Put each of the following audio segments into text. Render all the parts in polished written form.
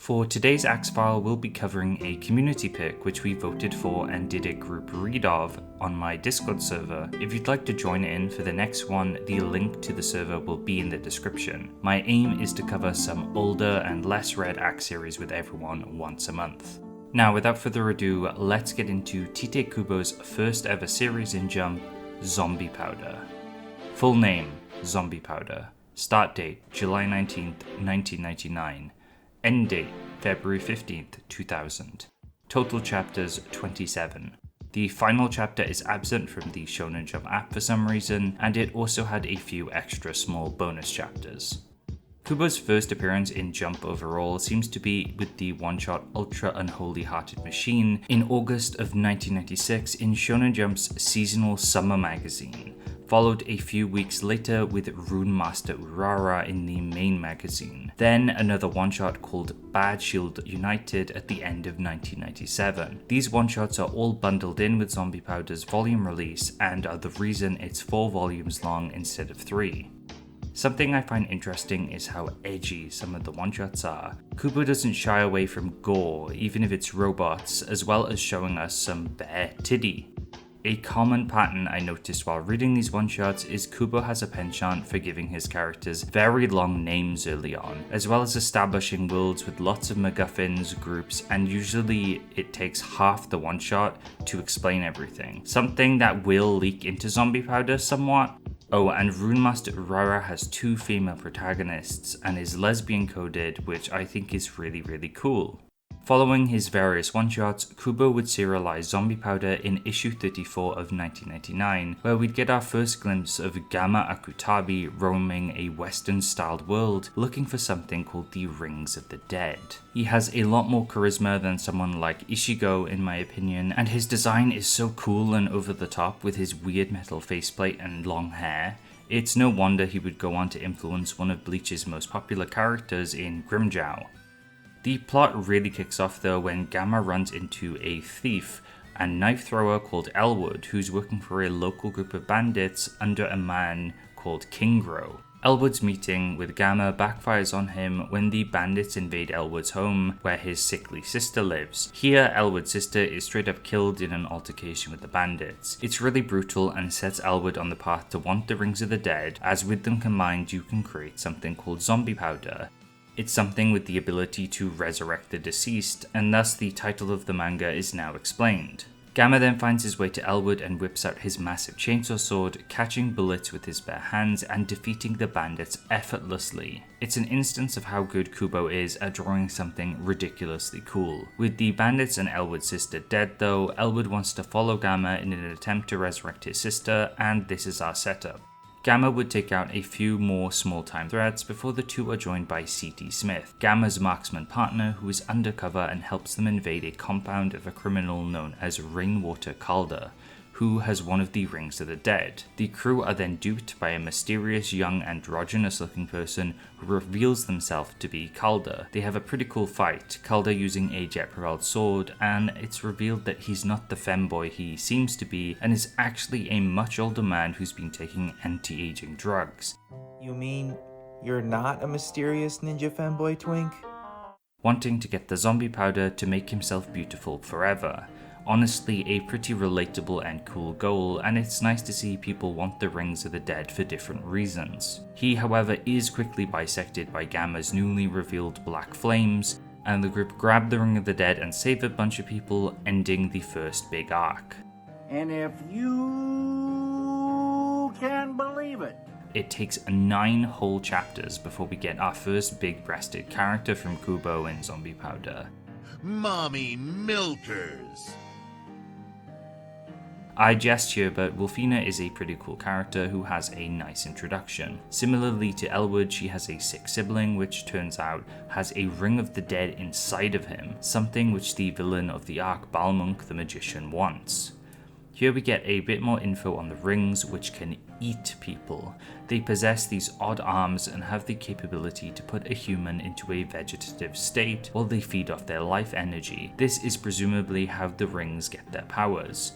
For today's Axe File, we'll be covering a community pick which we voted for and did a group read of on my Discord server. If you'd like to join in for the next one, the link to the server will be in the description. My aim is to cover some older and less read Axe series with everyone once a month. Now, without further ado, let's get into Tite Kubo's first ever series in Jump, Zombie Powder. Full name, Zombie Powder. Start date, July 19th, 1999. End date, February 15th, 2000. Total chapters, 27. The final chapter is absent from the Shonen Jump app for some reason, and it also had a few extra small bonus chapters. Kubo's first appearance in Jump overall seems to be with the one-shot Ultra Unholy Hearted Machine in August of 1996 in Shonen Jump's seasonal summer magazine, followed a few weeks later with Rune Master Urara in the main magazine, then another one-shot called Bad Shield United at the end of 1997. These one-shots are all bundled in with Zombie Powder's volume release and are the reason it's 4 volumes long instead of 3. Something I find interesting is how edgy some of the one-shots are. Kubo doesn't shy away from gore, even if it's robots, as well as showing us some bare titty. A common pattern I noticed while reading these one-shots is Kubo has a penchant for giving his characters very long names early on, as well as establishing worlds with lots of MacGuffins, groups, and usually it takes half the one-shot to explain everything. Something that will leak into Zombie Powder somewhat. Oh, and Rune Master Urara has 2 female protagonists and is lesbian coded, which I think is really cool. Following his various one-shots, Kubo would serialize Zombie Powder in issue 34 of 1999, where we'd get our first glimpse of Gamma Akutabi roaming a Western-styled world looking for something called the Rings of the Dead. He has a lot more charisma than someone like Ishigo in my opinion, and his design is so cool and over the top with his weird metal faceplate and long hair. It's no wonder he would go on to influence one of Bleach's most popular characters in Grimmjow. The plot really kicks off though when Gamma runs into a thief and knife thrower called Elwood, who's working for a local group of bandits under a man called Kingro. Elwood's meeting with Gamma backfires on him when the bandits invade Elwood's home where his sickly sister lives. Here, Elwood's sister is straight up killed in an altercation with the bandits. It's really brutal and sets Elwood on the path to want the Rings of the Dead, as with them combined you can create something called Zombie Powder. It's something with the ability to resurrect the deceased, and thus the title of the manga is now explained. Gamma then finds his way to Elwood and whips out his massive chainsaw sword, catching bullets with his bare hands and defeating the bandits effortlessly. It's an instance of how good Kubo is at drawing something ridiculously cool. With the bandits and Elwood's sister dead though, Elwood wants to follow Gamma in an attempt to resurrect his sister, and this is our setup. Gamma would take out a few more small-time threats before the two are joined by C.T. Smith, Gamma's marksman partner who is undercover and helps them invade a compound of a criminal known as Rainwater Calder, who has one of the Rings of the Dead. The crew are then duped by a mysterious young androgynous-looking person who reveals themselves to be Calder. They have a pretty cool fight, Calder using a jet-propelled sword, and it's revealed that he's not the femboy he seems to be and is actually a much older man who's been taking anti-aging drugs. You mean you're not a mysterious ninja femboy twink? Wanting to get the zombie powder to make himself beautiful forever. Honestly, a pretty relatable and cool goal, and it's nice to see people want the Rings of the Dead for different reasons. He, however, is quickly bisected by Gamma's newly revealed black flames, and the group grab the Ring of the Dead and save a bunch of people, ending the first big arc. And if you can believe it. It takes 9 whole chapters before we get our first big-breasted character from Kubo in Zombie Powder. Mommy milkers! I jest here, but Wolfina is a pretty cool character who has a nice introduction. Similarly to Elwood, she has a sick sibling which turns out has a Ring of the Dead inside of him, something which the villain of the arc, Balmung the Magician, wants. Here we get a bit more info on the rings, which can eat people. They possess these odd arms and have the capability to put a human into a vegetative state while they feed off their life energy. This is presumably how the rings get their powers.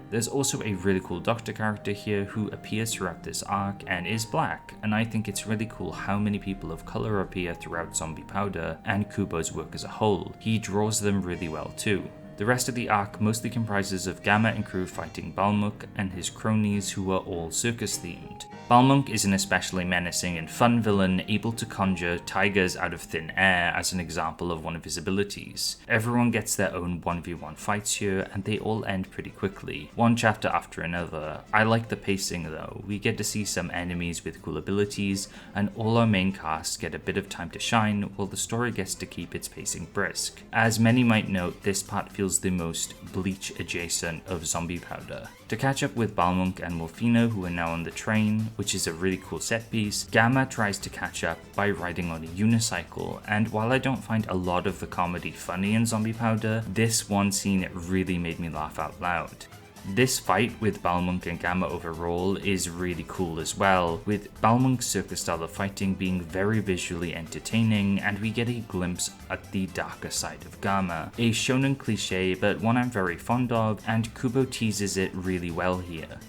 There's also a really cool doctor character here who appears throughout this arc and is black, and I think it's really cool how many people of color appear throughout Zombie Powder and Kubo's work as a whole. He draws them really well too. The rest of the arc mostly comprises of Gamma and crew fighting Balmuk and his cronies who are all circus themed. Balmuk is an especially menacing and fun villain able to conjure tigers out of thin air as an example of one of his abilities. Everyone gets their own 1v1 fights here and they all end pretty quickly, one chapter after another. I like the pacing though, we get to see some enemies with cool abilities and all our main casts get a bit of time to shine while the story gets to keep its pacing brisk. As many might note, this part feels the most Bleach adjacent of Zombie Powder. To catch up with Balmuk and Wolfina who are now on the train, which is a really cool set piece, Gamma tries to catch up by riding on a unicycle, and while I don't find a lot of the comedy funny in Zombie Powder, this one scene really made me laugh out loud. This fight with Balmuk and Gamma overall is really cool as well, with Balmuk's circus style of fighting being very visually entertaining, and we get a glimpse at the darker side of Gamma. A shonen cliche, but one I'm very fond of, and Kubo teases it really well here.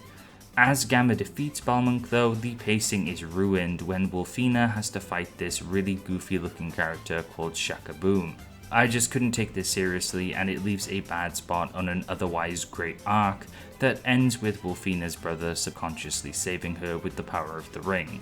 As Gamma defeats Balmuk though, the pacing is ruined when Wolfina has to fight this really goofy looking character called Shaka Boom. I just couldn't take this seriously and it leaves a bad spot on an otherwise great arc that ends with Wolfina's brother subconsciously saving her with the power of the ring.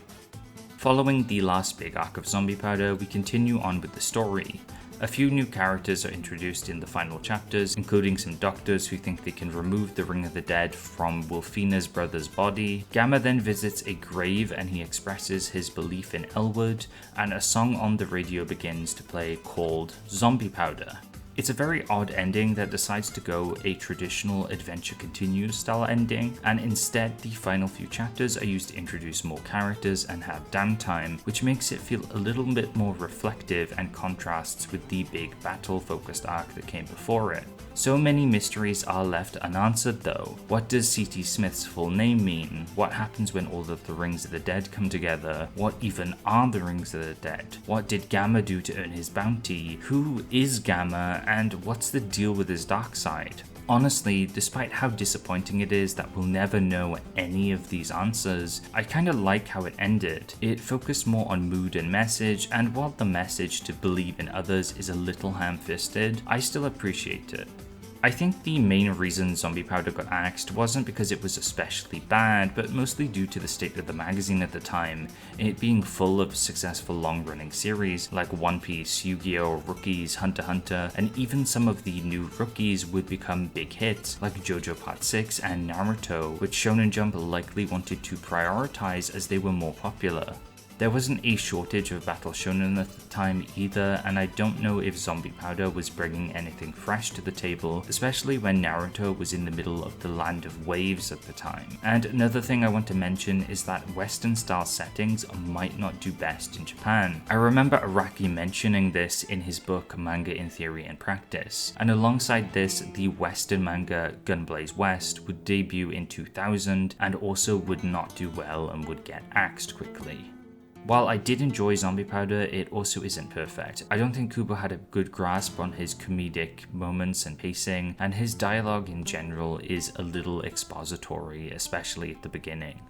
Following the last big arc of Zombie Powder, we continue on with the story. A few new characters are introduced in the final chapters, including some doctors who think they can remove the Ring of the Dead from Wolfina's brother's body. Gamma then visits a grave and he expresses his belief in Elwood, and a song on the radio begins to play called Zombie Powder. It's a very odd ending that decides to go a traditional Adventure Continues style ending, and instead the final few chapters are used to introduce more characters and have downtime, which makes it feel a little bit more reflective and contrasts with the big battle focused arc that came before it. So many mysteries are left unanswered though. What does C.T. Smith's full name mean? What happens when all of the Rings of the Dead come together? What even are the Rings of the Dead? What did Gamma do to earn his bounty? Who is Gamma, and what's the deal with his dark side? Honestly, despite how disappointing it is that we'll never know any of these answers, I kinda like how it ended. It focused more on mood and message, and while the message to believe in others is a little ham-fisted, I still appreciate it. I think the main reason Zombie Powder got axed wasn't because it was especially bad, but mostly due to the state of the magazine at the time, it being full of successful long-running series like One Piece, Yu-Gi-Oh!, Rookies, Hunter x Hunter, and even some of the new rookies would become big hits like JoJo Part 6 and Naruto, which Shonen Jump likely wanted to prioritize as they were more popular. There wasn't a shortage of battle shonen at the time either, and I don't know if Zombie Powder was bringing anything fresh to the table, especially when Naruto was in the middle of the land of waves at the time. And another thing I want to mention is that Western style settings might not do best in Japan. I remember Araki mentioning this in his book Manga in Theory and Practice, and alongside this, the Western manga Gunblaze West would debut in 2000 and also would not do well and would get axed quickly. While I did enjoy Zombie Powder, it also isn't perfect. I don't think Kubo had a good grasp on his comedic moments and pacing, and his dialogue in general is a little expository, especially at the beginning.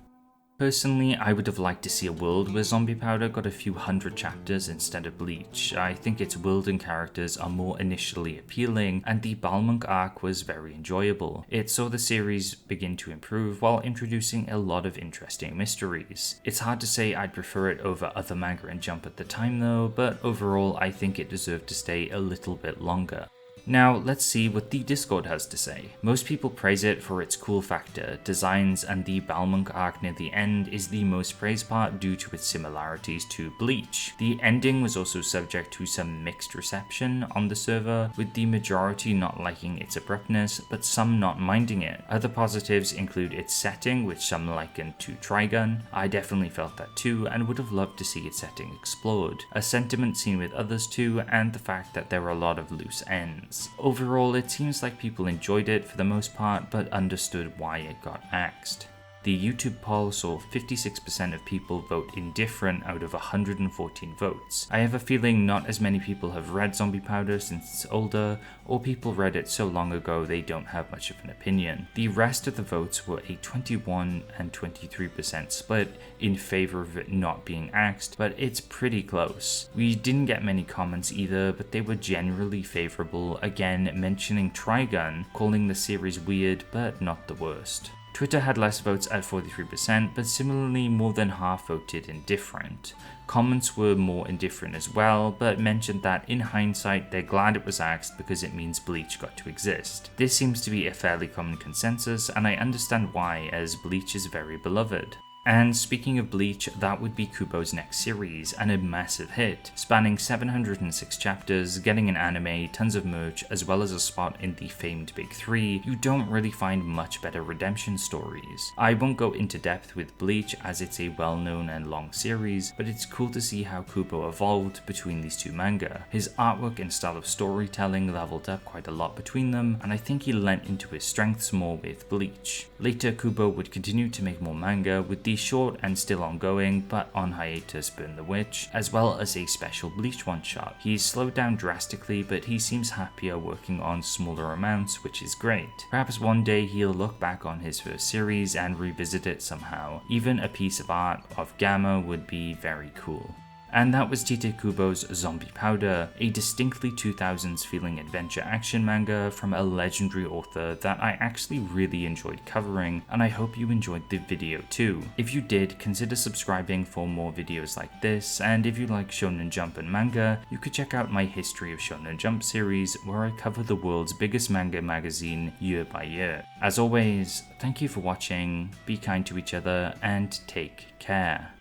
Personally, I would have liked to see a world where Zombie Powder got a few hundred chapters instead of Bleach. I think its world and characters are more initially appealing, and the Balmuk arc was very enjoyable. It saw the series begin to improve while introducing a lot of interesting mysteries. It's hard to say I'd prefer it over other manga and Jump at the time though, but overall I think it deserved to stay a little bit longer. Now, let's see what the Discord has to say. Most people praise it for its cool factor, designs, and the Balmuk arc near the end is the most praised part due to its similarities to Bleach. The ending was also subject to some mixed reception on the server, with the majority not liking its abruptness, but some not minding it. Other positives include its setting, which some likened to Trigun. I definitely felt that too, and would have loved to see its setting explored. A sentiment seen with others too, and the fact that there were a lot of loose ends. Overall, it seems like people enjoyed it for the most part, but understood why it got axed. The YouTube poll saw 56% of people vote indifferent out of 114 votes. I have a feeling not as many people have read Zombie Powder since it's older, or people read it so long ago they don't have much of an opinion. The rest of the votes were a 21 and 23% split in favor of it not being axed, but it's pretty close. We didn't get many comments either, but they were generally favorable, again mentioning Trigun, calling the series weird but not the worst. Twitter had less votes at 43%, but similarly more than half voted indifferent. Comments were more indifferent as well, but mentioned that in hindsight they're glad it was axed because it means Bleach got to exist. This seems to be a fairly common consensus, and I understand why, as Bleach is very beloved. And speaking of Bleach, that would be Kubo's next series, and a massive hit, spanning 706 chapters, getting an anime, tons of merch, as well as a spot in the famed Big Three. You don't really find much better redemption stories. I won't go into depth with Bleach as it's a well-known and long series, but it's cool to see how Kubo evolved between these two manga. His artwork and style of storytelling leveled up quite a lot between them, and I think he lent into his strengths more with Bleach. Later, Kubo would continue to make more manga, with the short and still ongoing, but on hiatus, Burn the Witch, as well as a special Bleach one-shot. He's slowed down drastically, but he seems happier working on smaller amounts, which is great. Perhaps one day he'll look back on his first series and revisit it somehow. Even a piece of art of Gamma would be very cool. And that was Tite Kubo's Zombie Powder, a distinctly 2000s feeling adventure action manga from a legendary author that I actually really enjoyed covering, and I hope you enjoyed the video too. If you did, consider subscribing for more videos like this, and if you like Shonen Jump and manga, you could check out my History of Shonen Jump series, where I cover the world's biggest manga magazine year by year. As always, thank you for watching, be kind to each other, and take care.